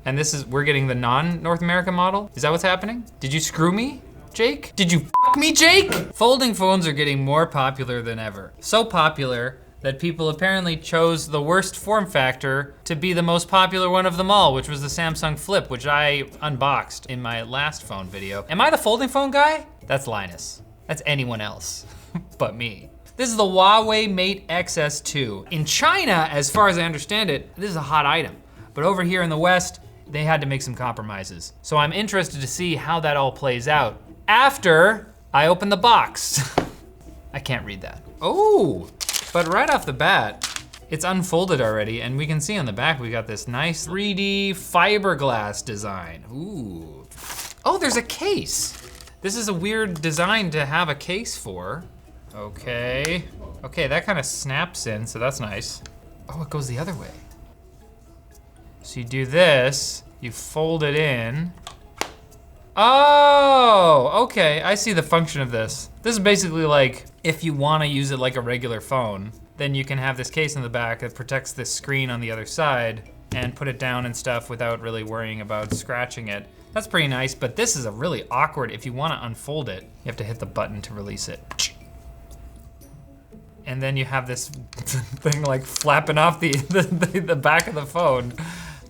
And we're getting the non-North America model? Is that what's happening? Did you screw me, Jake? Did you f me, Jake? Folding phones are getting more popular than ever. So popular that people apparently chose the worst form factor to be the most popular one of them all, which was the Samsung Flip, which I unboxed in my last phone video. Am I the folding phone guy? That's Linus. That's anyone else but me. This is the Huawei Mate XS2. In China, as far as I understand it, this is a hot item. But over here in the West, they had to make some compromises. So I'm interested to see how that all plays out after I open the box. I can't read that. Oh, but right off the bat, it's unfolded already, and we can see on the back we got this nice 3D fiberglass design. Ooh. Oh, there's a case. This is a weird design to have a case for. Okay. Okay, that kind of snaps in, so that's nice. Oh, it goes the other way. So you do this, you fold it in. Oh, okay, I see the function of this. This is basically like, if you wanna use it like a regular phone, then you can have this case in the back that protects this screen on the other side and put it down and stuff without really worrying about scratching it. That's pretty nice, but this is a really awkward, if you wanna unfold it, you have to hit the button to release it. And then you have this thing like flapping off the back of the phone.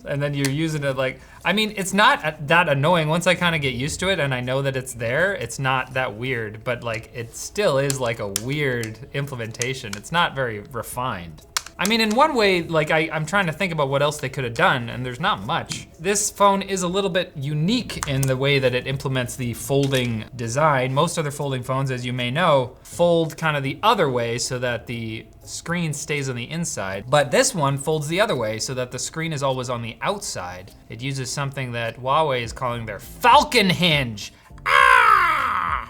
And then you're using it like, I mean, it's not that annoying. Once I kind of get used to it and I know that it's there, it's not that weird, but like, it still is like a weird implementation. It's not very refined. I mean, in one way, like I'm trying to think about what else they could have done, and there's not much. This phone is a little bit unique in the way that it implements the folding design. Most other folding phones, as you may know, fold kind of the other way so that the screen stays on the inside, but this one folds the other way so that the screen is always on the outside. It uses something that Huawei is calling their Falcon hinge.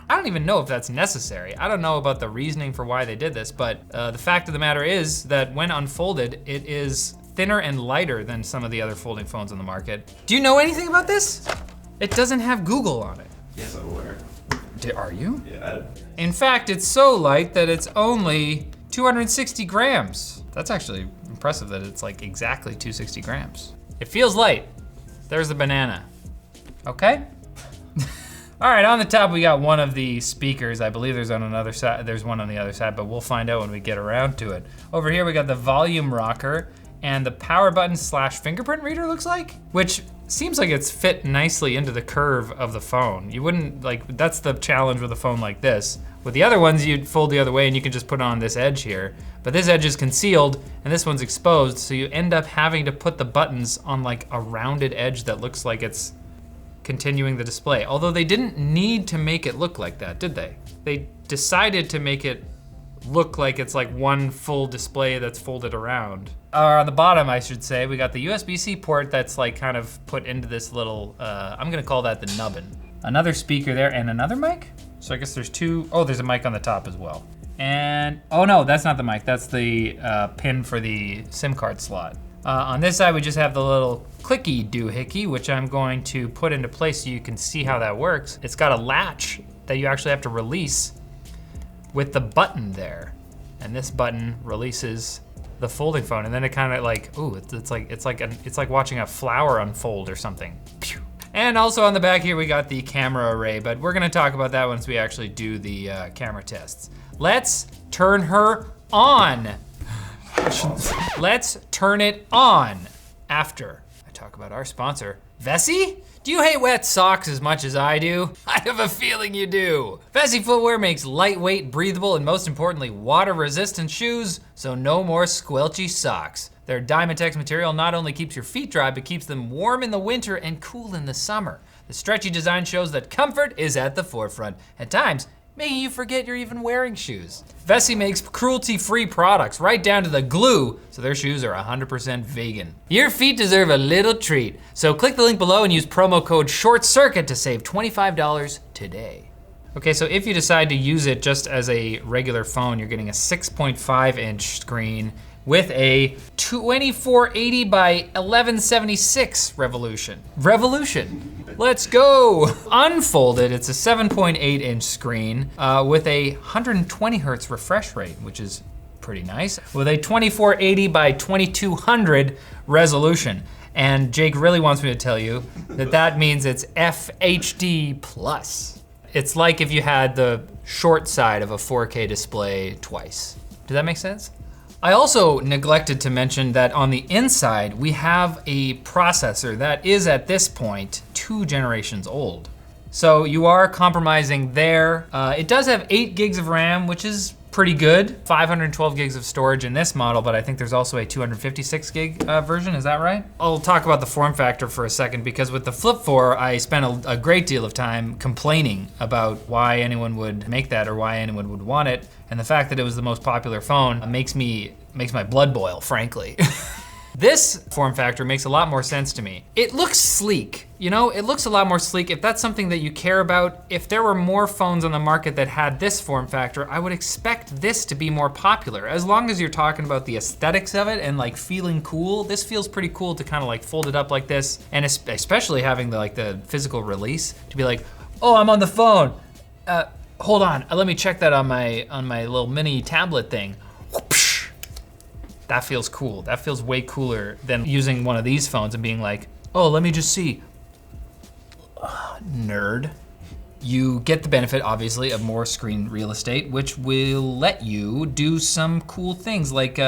I don't even know if that's necessary. I don't know about the reasoning for why they did this, but the fact of the matter is that when unfolded, it is thinner and lighter than some of the other folding phones on the market. Do you know anything about this? It doesn't have Google on it. Yes, I'm aware. Are you? Yeah. In fact, it's so light that it's only 260 grams. That's actually impressive that it's like exactly 260 grams. It feels light. There's the banana. Okay? All right, on the top we got one of the speakers. I believe there's on another side. There's one on the other side, but we'll find out when we get around to it. Over here we got the volume rocker and the power button / fingerprint reader, looks like, which seems like it's fit nicely into the curve of the phone. You wouldn't, like, that's the challenge with a phone like this. With the other ones, you'd fold the other way and you can just put it on this edge here. But this edge is concealed and this one's exposed, so you end up having to put the buttons on like a rounded edge that looks like it's continuing the display. Although they didn't need to make it look like that, did they? They decided to make it look like it's like one full display that's folded around. On the bottom, I should say, we got the USB-C port that's like kind of put into this little, I'm gonna call that the nubbin. Another speaker there and another mic? So I guess there's two, oh, there's a mic on the top as well. And, oh no, that's not the mic, that's the pin for the SIM card slot. On this side, we just have the little clicky doohickey, which I'm going to put into place so you can see how that works. It's got a latch that you actually have to release with the button there. And this button releases the folding phone, and then it kind of like, ooh, it's like watching a flower unfold or something. Pew. And also on the back here, we got the camera array, but we're gonna talk about that once we actually do the camera tests. Let's turn her on. Let's turn it on after I talk about our sponsor, Vessi. Do you hate wet socks as much as I do? I have a feeling you do. Vessi footwear makes lightweight, breathable, and most importantly, water-resistant shoes, so no more squelchy socks. Their Dymatex material not only keeps your feet dry, but keeps them warm in the winter and cool in the summer. The stretchy design shows that comfort is at the forefront. At times, making you forget you're even wearing shoes. Vessi makes cruelty-free products, right down to the glue, so their shoes are 100% vegan. Your feet deserve a little treat, so click the link below and use promo code ShortCircuit to save $25 today. Okay, so if you decide to use it just as a regular phone, you're getting a 6.5-inch screen with a 2480 by 1176 revolution. Let's go. Unfolded, it's a 7.8-inch screen with a 120 hertz refresh rate, which is pretty nice, with a 2480 by 2200 resolution. And Jake really wants me to tell you that means it's FHD+. It's like if you had the short side of a 4K display twice. Does that make sense? I also neglected to mention that on the inside, we have a processor that is at this point 2 generations old. So you are compromising there. It does have 8 gigs of RAM, which is pretty good. 512 gigs of storage in this model, but I think there's also a 256 gig version, is that right? I'll talk about the form factor for a second, because with the Flip 4, I spent a great deal of time complaining about why anyone would make that or why anyone would want it. And the fact that it was the most popular phone makes my blood boil, frankly. This form factor makes a lot more sense to me. It looks sleek, you know? It looks a lot more sleek. If that's something that you care about, if there were more phones on the market that had this form factor, I would expect this to be more popular. As long as you're talking about the aesthetics of it and like feeling cool, this feels pretty cool to kind of like fold it up like this, and especially having the physical release to be like, oh, I'm on the phone. Hold on, let me check that on my little mini tablet thing. That feels cool. That feels way cooler than using one of these phones and being like, oh, let me just see. Nerd. You get the benefit, obviously, of more screen real estate, which will let you do some cool things like,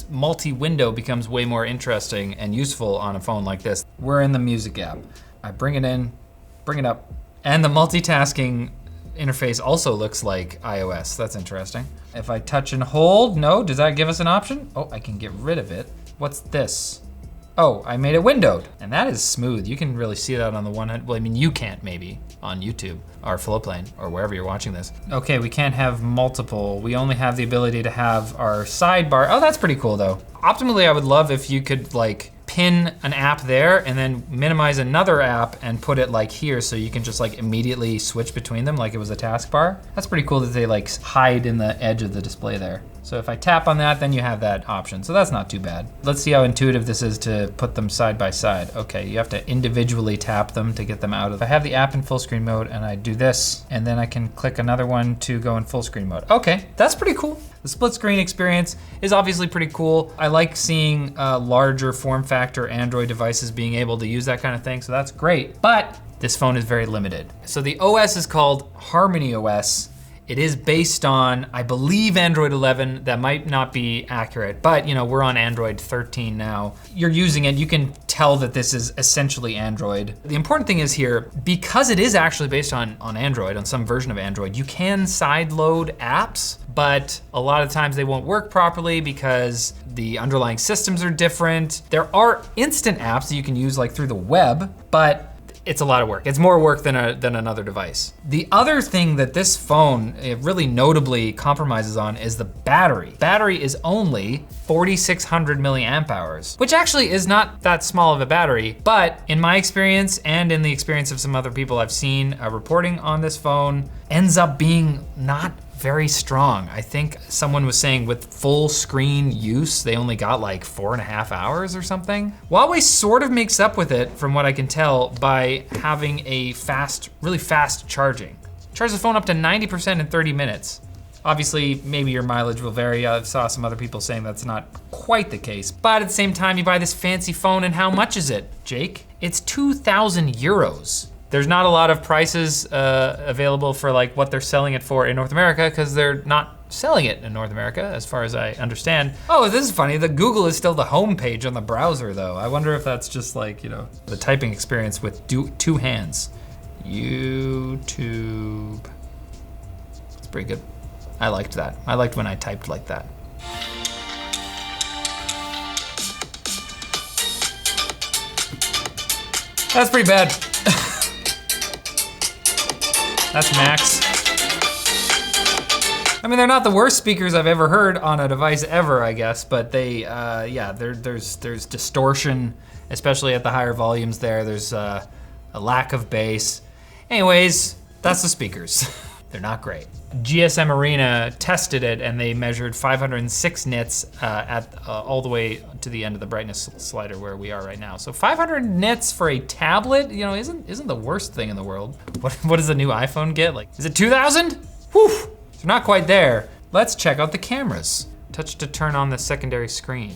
multi-window becomes way more interesting and useful on a phone like this. We're in the music app. I bring it in, bring it up, and the multitasking interface also looks like iOS. That's interesting. If I touch and hold, no, does that give us an option? Oh, I can get rid of it. What's this? Oh, I made it windowed. And that is smooth. You can really see that on the one hand. Well, I mean, you can't maybe on YouTube or Flowplane or wherever you're watching this. Okay, we can't have multiple. We only have the ability to have our sidebar. Oh, that's pretty cool though. Optimally, I would love if you could like pin an app there and then minimize another app and put it like here so you can just like immediately switch between them like it was a taskbar. That's pretty cool that they like hide in the edge of the display there. So if I tap on that, then you have that option. So that's not too bad. Let's see how intuitive this is to put them side by side. Okay, you have to individually tap them to get them out of. I have the app in full screen mode and I do this, and then I can click another one to go in full screen mode. Okay, that's pretty cool. The split screen experience is obviously pretty cool. I like seeing larger form factor Android devices being able to use that kind of thing, so that's great. But this phone is very limited. So the OS is called Harmony OS. It is based on, I believe, Android 11. That might not be accurate, but we're on Android 13 now. You're using it, you can tell that this is essentially Android. The important thing is here, because it is actually based on Android, on some version of Android, you can sideload apps, but a lot of times they won't work properly because the underlying systems are different. There are instant apps that you can use like through the web, but it's a lot of work. It's more work than another device. The other thing that this phone really notably compromises on is the battery. Battery is only 4,600 milliamp hours, which actually is not that small of a battery, but in my experience and in the experience of some other people I've seen reporting on this phone, ends up being not very strong. I think someone was saying with full screen use, they only got like 4.5 hours or something. Huawei sort of makes up with it, from what I can tell, by having a really fast charging. Charge the phone up to 90% in 30 minutes. Obviously, maybe your mileage will vary. I saw some other people saying that's not quite the case, but at the same time, you buy this fancy phone and how much is it, Jake? It's 2,000 euros. There's not a lot of prices available for like what they're selling it for in North America, because they're not selling it in North America, as far as I understand. Oh, this is funny. The Google is still the home page on the browser though. I wonder if that's just like, the typing experience with two hands. YouTube. It's pretty good. I liked that. I liked when I typed like that. That's pretty bad. That's max. I mean, they're not the worst speakers I've ever heard on a device ever, I guess, but they, there's distortion, especially at the higher volumes there. There's a lack of bass. Anyways, that's the speakers. They're not great. GSM Arena tested it and they measured 506 nits at all the way to the end of the brightness slider where we are right now. So 500 nits for a tablet, isn't the worst thing in the world. What does the new iPhone get? Like, is it 2,000? Whew, so not quite there. Let's check out the cameras. Touch to turn on the secondary screen.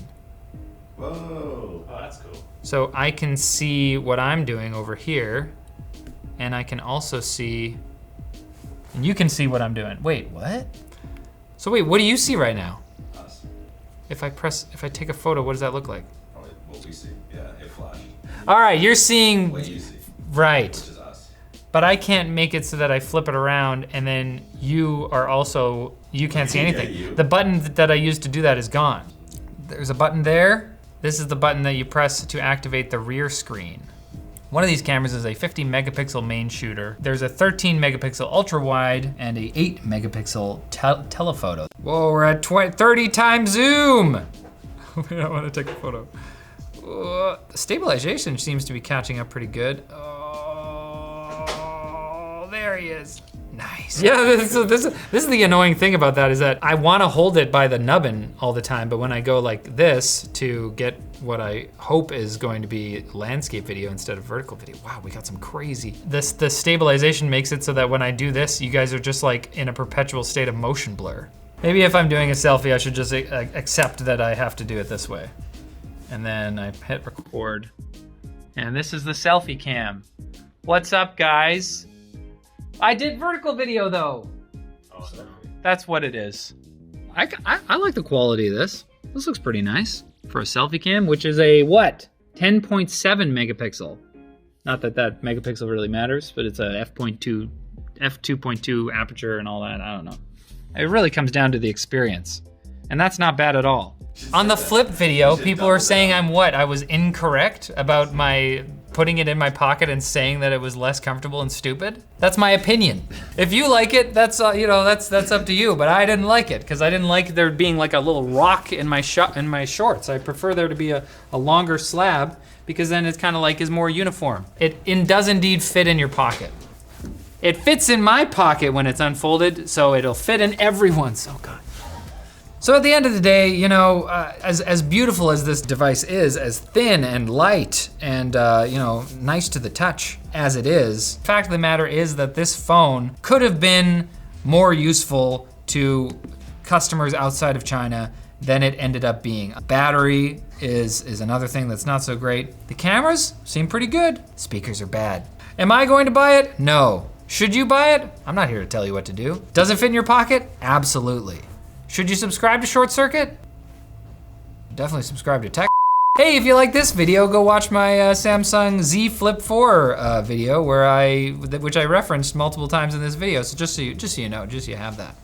Whoa, oh, that's cool. So I can see what I'm doing over here, and I can also see, and you can see what I'm doing. Wait, what? So wait, what do you see right now? Us. If I take a photo, what does that look like? Probably what we see. Yeah, it flashed. All right, you're seeing, What you see. right. Which is us. But I can't make it so that I flip it around and then you are also, you can't see anything. Yeah, you. The button that I used to do that is gone. There's a button there. This is the button that you press to activate the rear screen. One of these cameras is a 50 megapixel main shooter. There's a 13 megapixel ultra wide and a 8 megapixel telephoto. Whoa, we're at 30 times zoom. Wait, I want to take a photo. The stabilization seems to be catching up pretty good. Oh, there he is. Nice. Yeah, this is the annoying thing about that, is that I want to hold it by the nubbin all the time, but when I go like this to get what I hope is going to be landscape video instead of vertical video, wow, we got some crazy. The stabilization makes it so that when I do this, you guys are just like in a perpetual state of motion blur. Maybe if I'm doing a selfie, I should just accept that I have to do it this way. And then I hit record. And this is the selfie cam. What's up, guys? I did vertical video though. Oh, so. That's what it is. I like the quality of this. This looks pretty nice for a selfie cam, which is a what? 10.7 megapixel. Not that megapixel really matters, but it's a f2.2 aperture and all that, I don't know. It really comes down to the experience. And that's not bad at all. On the flip video, people are saying I was incorrect about my putting it in my pocket and saying that it was less comfortable and stupid. That's my opinion. If you like it, that's that's up to you. But I didn't like it because I didn't like there being like a little rock in my shorts. I prefer there to be a longer slab because then it's kind of like is more uniform. It does indeed fit in your pocket. It fits in my pocket when it's unfolded, so it'll fit in everyone's. Oh God. So at the end of the day, you know, as beautiful as this device is, as thin and light and you know, nice to the touch as it is, the fact of the matter is that this phone could have been more useful to customers outside of China than it ended up being. Battery is another thing that's not so great. The cameras seem pretty good. Speakers are bad. Am I going to buy it? No. Should you buy it? I'm not here to tell you what to do. Does it fit in your pocket? Absolutely. Should you subscribe to ShortCircuit? Definitely subscribe to Tech. Hey, if you like this video, go watch my Samsung Z Flip 4 video which I referenced multiple times in this video. So just so you know, just so you have that.